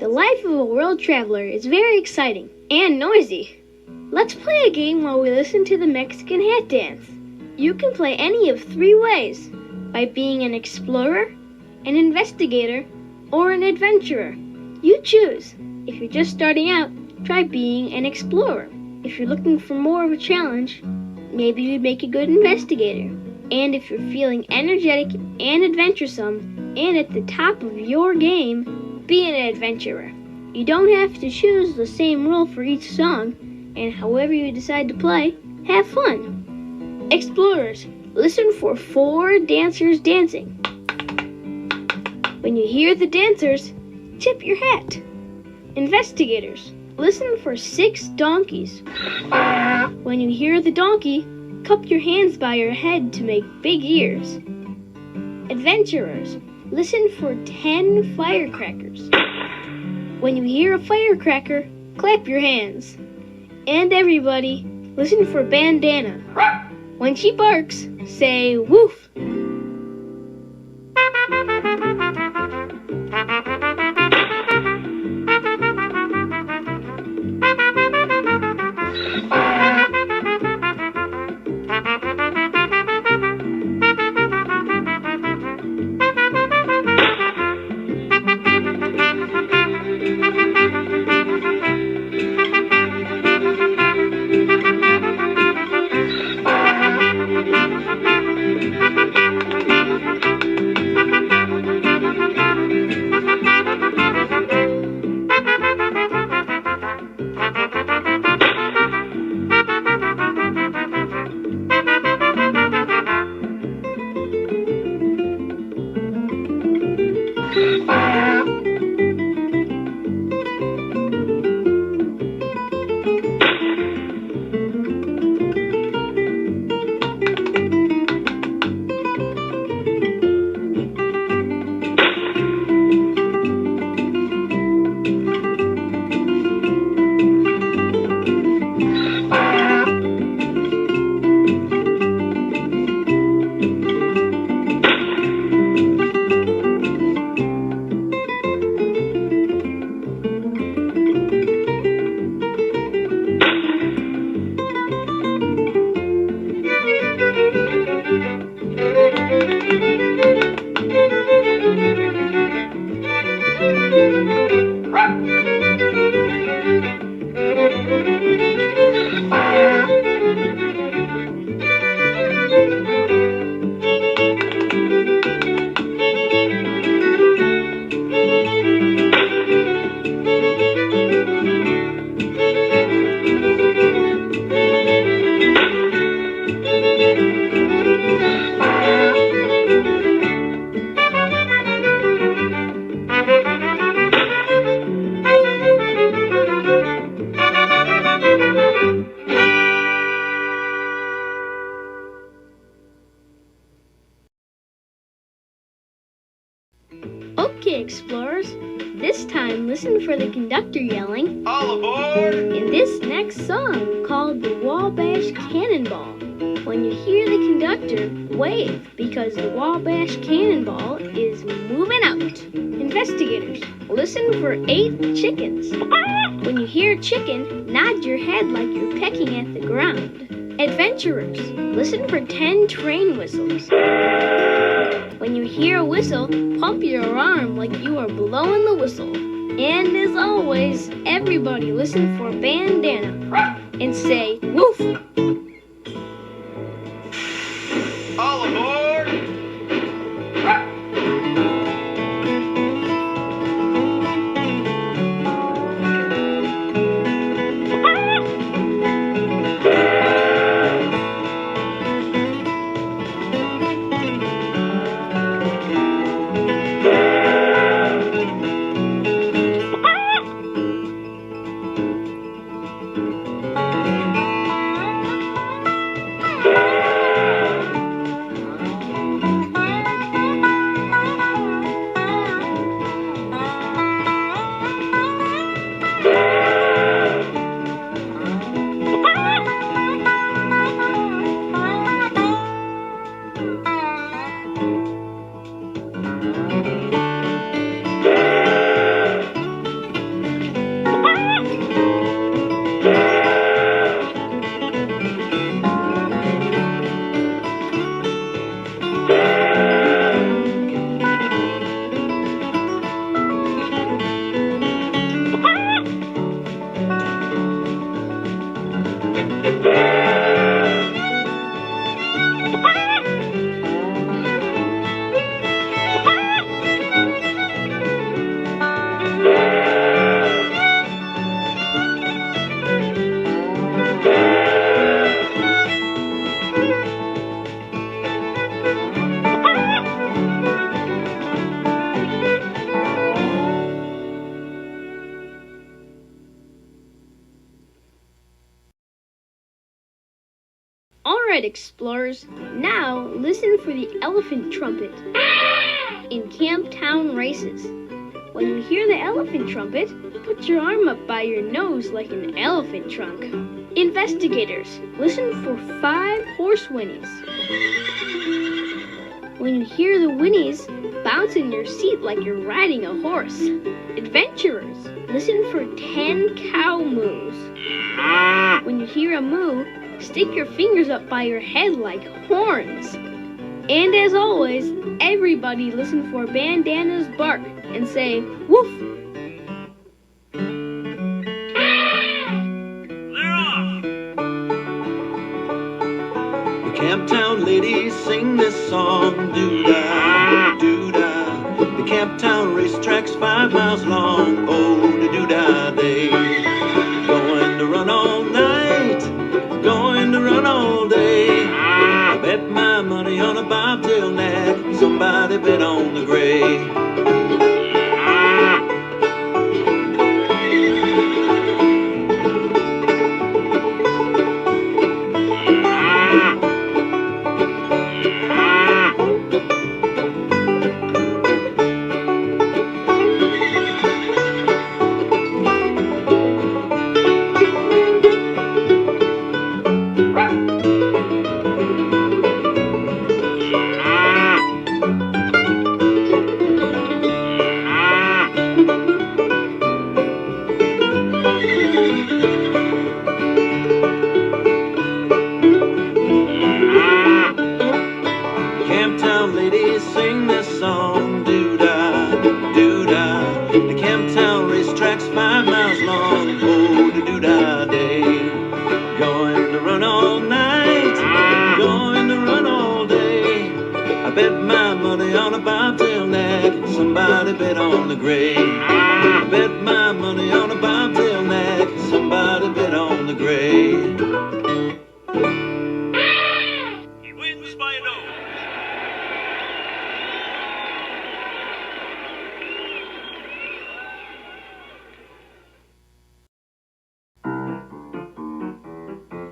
The life of a world traveler is very exciting and noisy. Let's play a game while we listen to the Mexican hat dance. You can play any of three ways: by being an explorer, an investigator, or an adventurer. You choose. If you're just starting out, try being an explorer. If you're looking for more of a challenge, maybe you'd make a good investigator. And if you're feeling energetic and adventuresome and at the top of your game, be an adventurer. You don't have to choose the same role for each song, and however you decide to play, have fun. Explorers, listen for 4 dancers dancing. When you hear the dancers, tip your hat. Investigators, listen for 6 donkeys. When you hear the donkey, cup your hands by your head to make big ears. Adventurers, listen for 10 firecrackers. When you hear a firecracker, clap your hands. And everybody, listen for Bandana. When she barks, say woof. Okay, explorers, this time listen for the conductor yelling, "All aboard!" in this next song called the Wabash Cannonball. When you hear the conductor, wave because the Wabash Cannonball is moving out. Investigators, listen for 8 chickens. When you hear chicken, nod your head like you're pecking at the ground. Adventurers, listen for 10 train whistles. When you hear a whistle, pump your arm like you are blowing the whistle. And as always, everybody listen for Bandana and say woof. All aboard! right, explorers. Now listen for the elephant trumpet in Camptown Races. When you hear the elephant trumpet, put your arm up by your nose like an elephant trunk. Investigators, listen for 5 horse whinnies. When you hear the whinnies, bounce in your seat like you're riding a horse. Adventurers, listen for 10 cow moos. When you hear a moo, stick your fingers up by your head like horns. And as always, everybody listen for Bandana's bark and say, woof! They're off! The Camptown ladies sing this song, doo-dah, doo-dah. The Camptown racetrack's 5 miles long, oh, the doo-dah day. Going to run all night, going to run all day. I bet my money on a bobtail nag, somebody bet on the gray.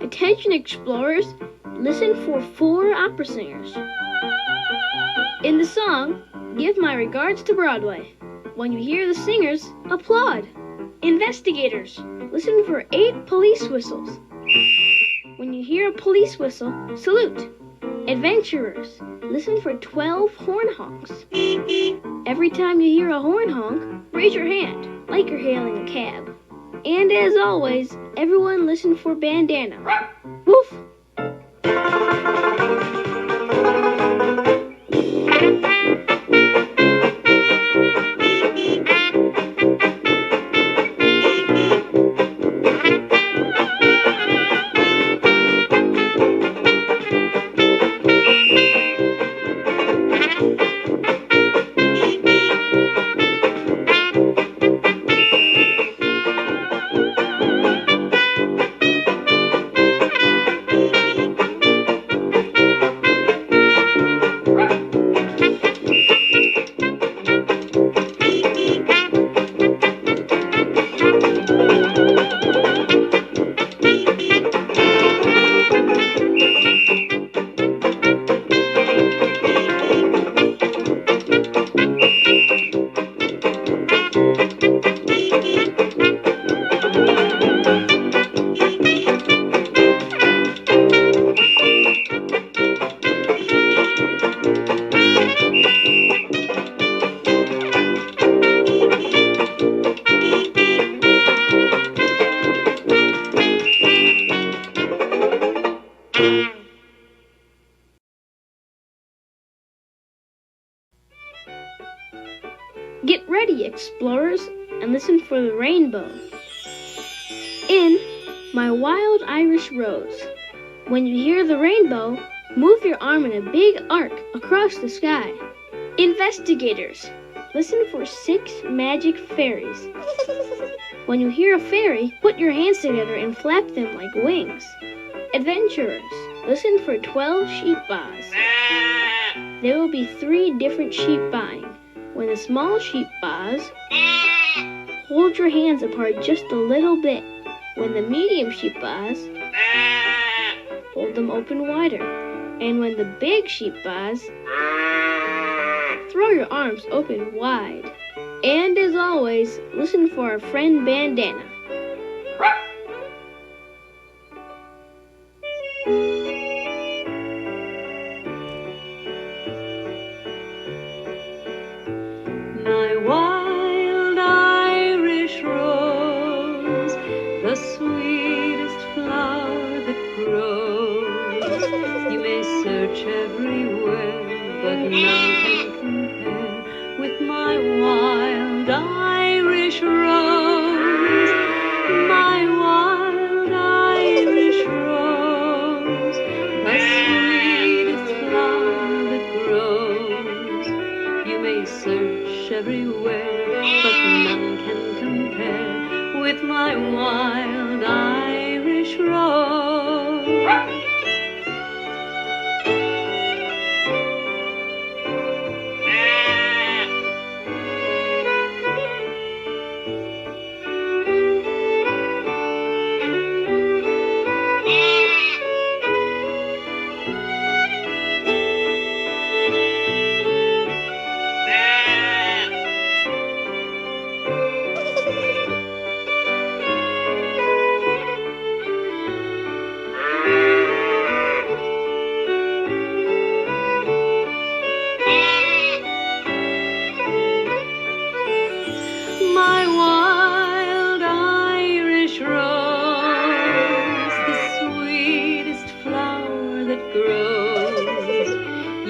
Attention explorers, listen for 4 opera singers. In the song, Give My Regards to Broadway. When you hear the singers, applaud. Investigators, listen for 8 police whistles. When you hear a police whistle, salute. Adventurers, listen for 12 horn honks. Every time you hear a horn honk, raise your hand, like you're hailing a cab. And as always, everyone listen for Bandana. Woof! Get ready, explorers, and listen for the rainbow. In My Wild Irish Rose. When you hear the rainbow, move your arm in a big arc across the sky. Investigators, listen for 6 magic fairies. When you hear a fairy, put your hands together and flap them like wings. Adventurers, listen for 12 sheep baa's. There will be 3 different sheep baaing. When the small sheep baas, hold your hands apart just a little bit. When the medium sheep baas, fold them open wider. And when the big sheep buzz, throw your arms open wide. And as always, listen for our friend Bandana. My wild Irish rose, the sweetest flower that grows. You may search everywhere, but none can compare with my wild Irish rose. My wild Irish rose, the sweetest flower that grows. You may search everywhere, but none can compare with my wild Irish rose. My wild Irish rose, the sweetest flower that grows.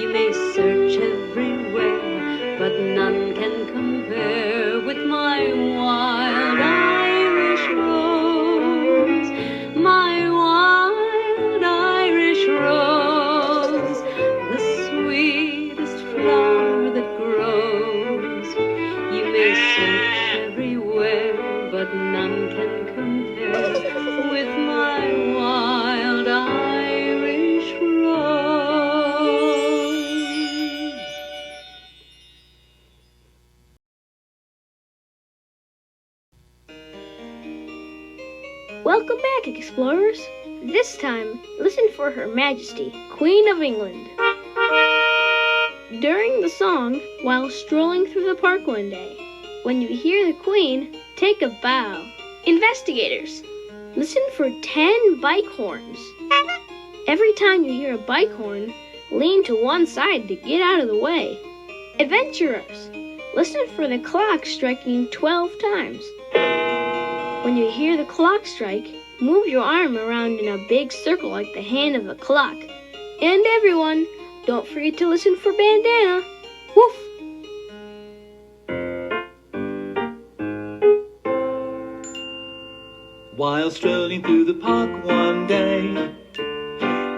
You may search everywhere, but none can compare with my wild Irish rose. My wild Irish rose, the sweetest flower that grows. You may search everywhere, but none can compare with my wild Irish rose. Welcome back, explorers. This time, listen for Her Majesty, Queen of England. During the song, while strolling through the park one day, when you hear the Queen, take a bow. Investigators, listen for 10 bike horns. Every time you hear a bike horn, lean to one side to get out of the way. Adventurers, listen for the clock striking 12 times. When you hear the clock strike, move your arm around in a big circle like the hand of a clock. And everyone, don't forget to listen for Bandana. Woof! While strolling through the park one day,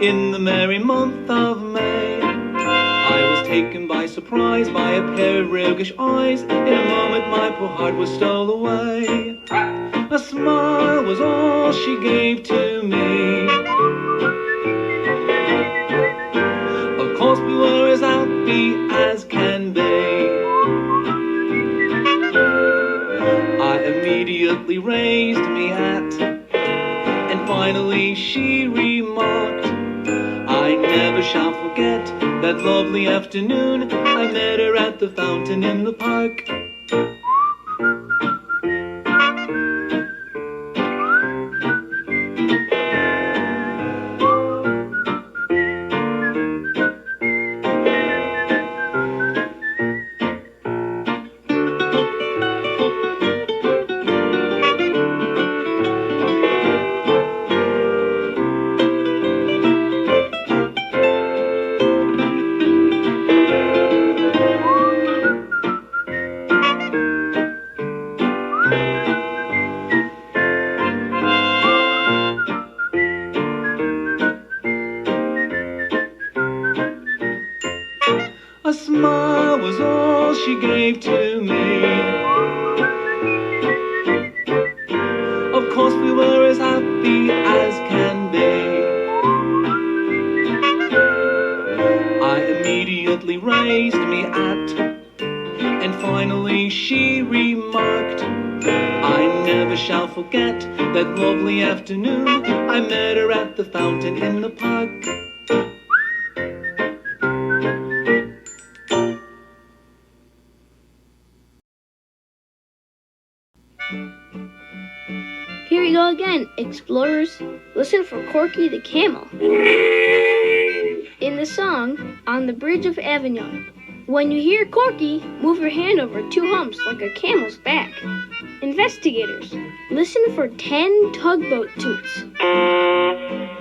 in the merry month of May, I was taken by surprise by a pair of roguish eyes. In a moment my poor heart was stole away. A smile was all she gave to me. Of course we were as happy as can be. I immediately raised me hat, and finally she remarked, I never shall forget that lovely afternoon I met her at the fountain in the park. A smile was all she gave to me. Of course we were as happy as can be. I immediately raised me hat, and finally she remarked, I never never shall forget that lovely afternoon. I met her at the fountain in the park. Here we go again, explorers. Listen for Corky the camel. In the song, On the Bridge of Avignon. When you hear Corky, move your hand over 2 humps like a camel's back. Investigators, listen for 10 tugboat toots.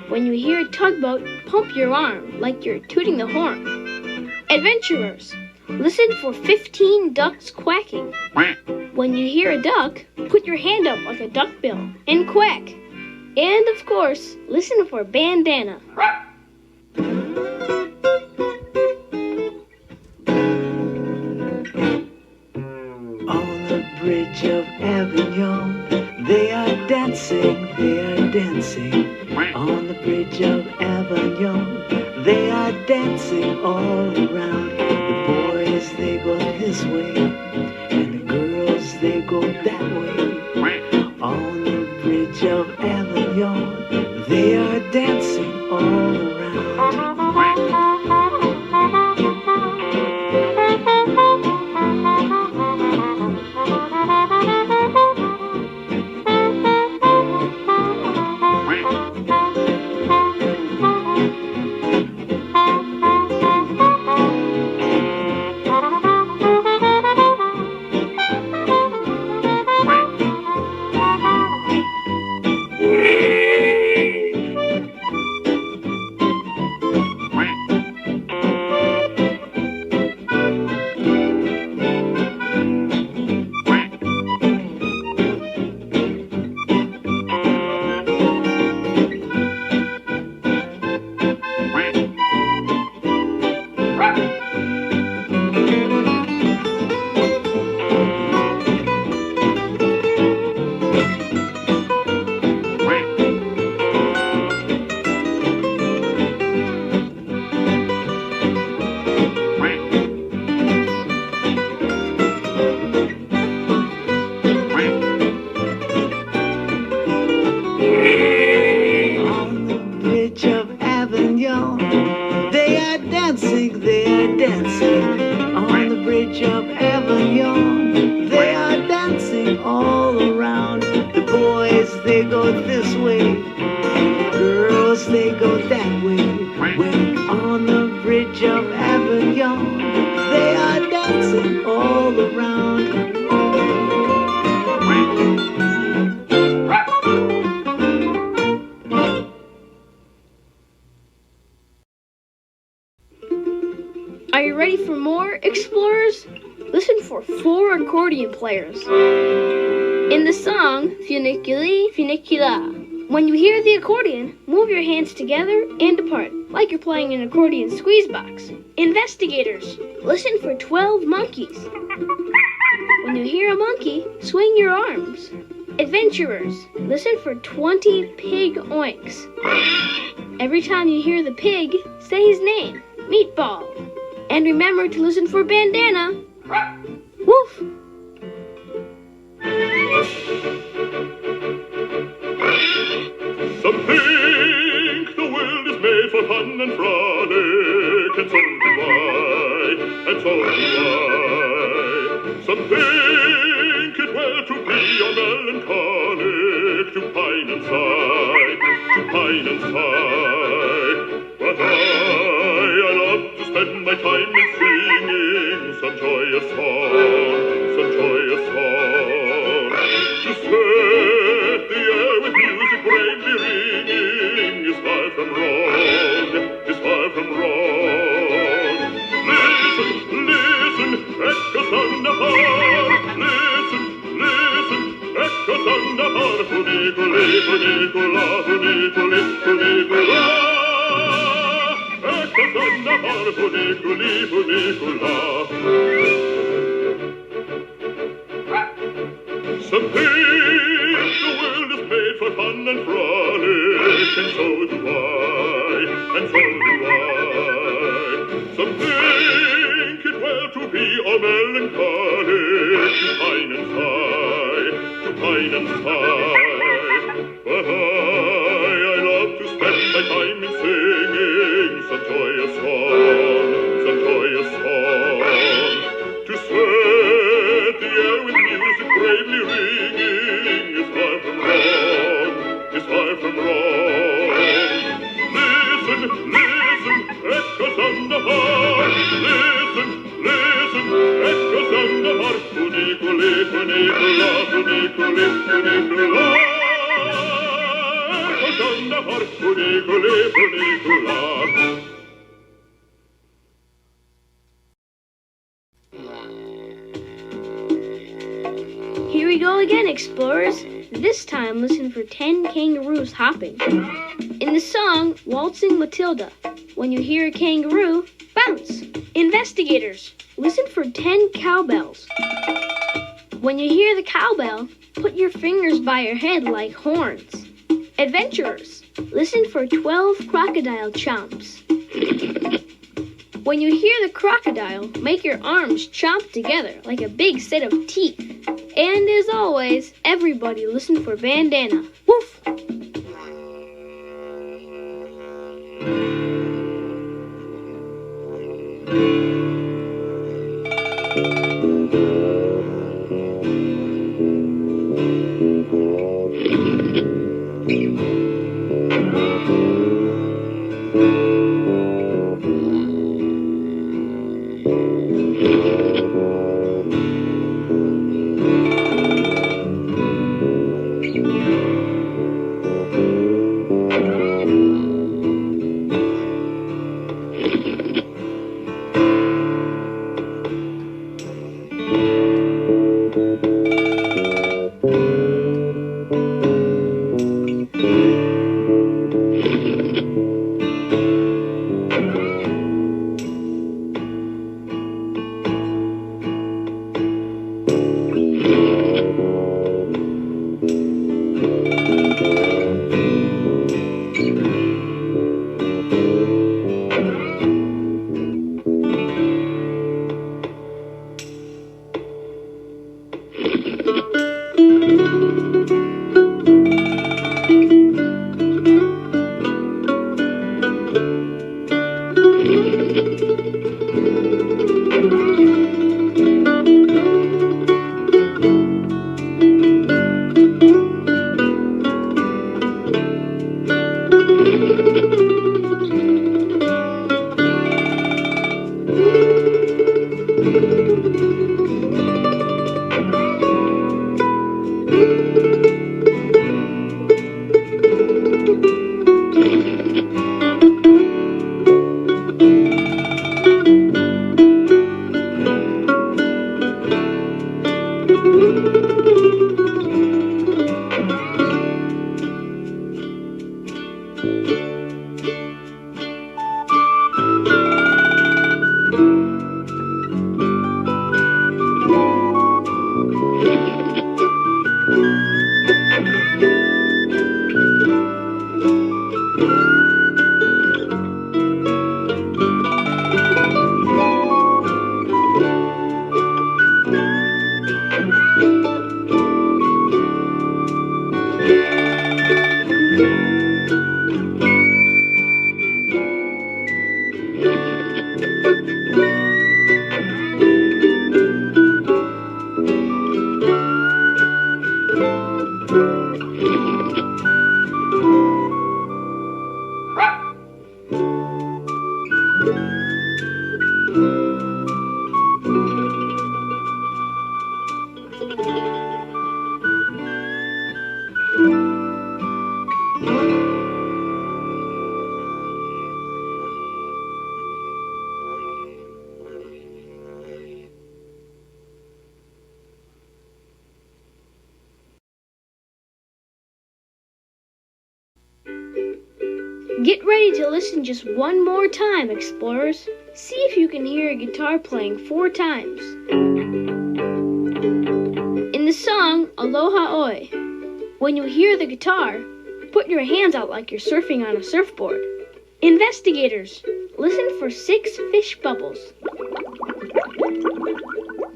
When you hear a tugboat, pump your arm like you're tooting the horn. Adventurers, listen for 15 ducks quacking. When you hear a duck, put your hand up like a duckbill and quack. And of course, listen for bandana. On the Bridge of Avignon, they are dancing, they are dancing. On the Bridge of Avignon, they are dancing all around. The boys, they go this way, and the girls, they go that way. On the Bridge of Avignon, they are dancing all around. Are you ready for more, explorers? Listen for 4 accordion players. In the song, Funiculi, Funicula. When you hear the accordion, move your hands together and apart, like you're playing an accordion squeeze box. Investigators, listen for 12 monkeys. When you hear a monkey, swing your arms. Adventurers, listen for 20 pig oinks. Every time you hear the pig, say his name, Meatball. And remember to listen for bandana. Woof! Some think the world is made for fun and frolic, and so do I, and so do I. Some think it well to be a melancholic, to pine and sigh, to pine and sigh. But I love to spend my time in singing some joyous song, some joyous song. To set the air with music bravely ringing is far from wrong, is far from wrong. Listen, listen, echoes on the harp. Listen, listen, echoes on the harp. Funiculi, funicula, funiculi, funicula. Echoes on the harp. Funiculi, funicula. Some think the world is made for fun and frolic, and so do I, and so do I. Some think it well to be a melancholic, to pine and sigh, to pine shine and sigh. But I love to spend my time in singing some joyous song. To set the air with music bravely ringing is far from wrong, is far from wrong. Listen, listen, echoes on the harp. Listen, listen, echoes on the harp. Funiculi, funicula, funiculi, funicula. Echoes on the harp. Funiculi, funicula. Here we go again, explorers. This time, listen for 10 kangaroos hopping. In the song, Waltzing Matilda, when you hear a kangaroo, bounce. Investigators, listen for 10 cowbells. When you hear the cowbell, put your fingers by your head like horns. Adventurers, listen for 12 crocodile chomps. When you hear the crocodile, make your arms chomp together like a big set of teeth. And as always, everybody listen for bandana. Woof! Get ready to listen just one more time, explorers. See if you can hear a guitar playing 4 times. In the song, Aloha Oe, when you hear the guitar, put your hands out like you're surfing on a surfboard. Investigators, listen for 6 fish bubbles.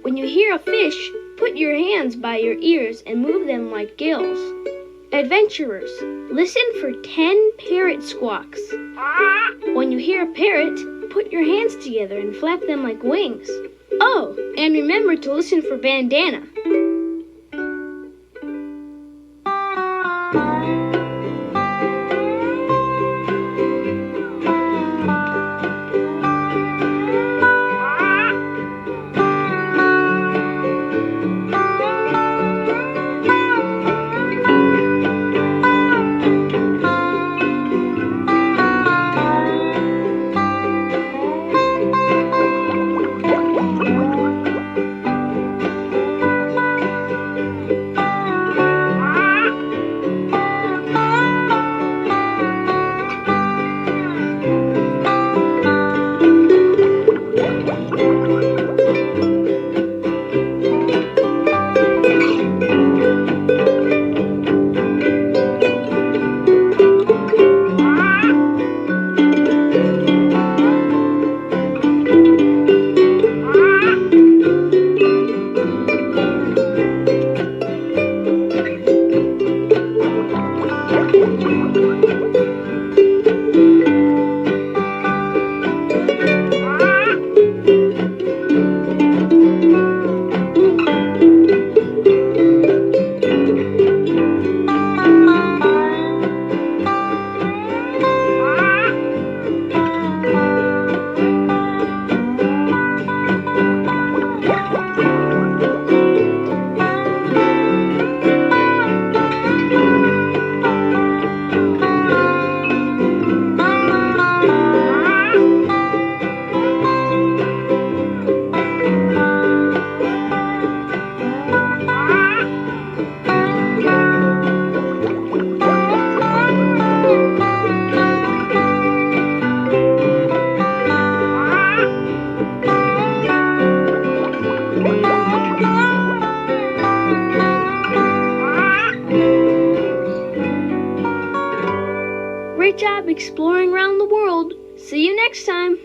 When you hear a fish, Put your hands by your ears and move them like gills. Adventurers, listen for 10 parrot squawks. When you hear a parrot, put your hands together and flap them like wings. Oh, and remember to listen for bandana. Great job exploring around the world. See you next time.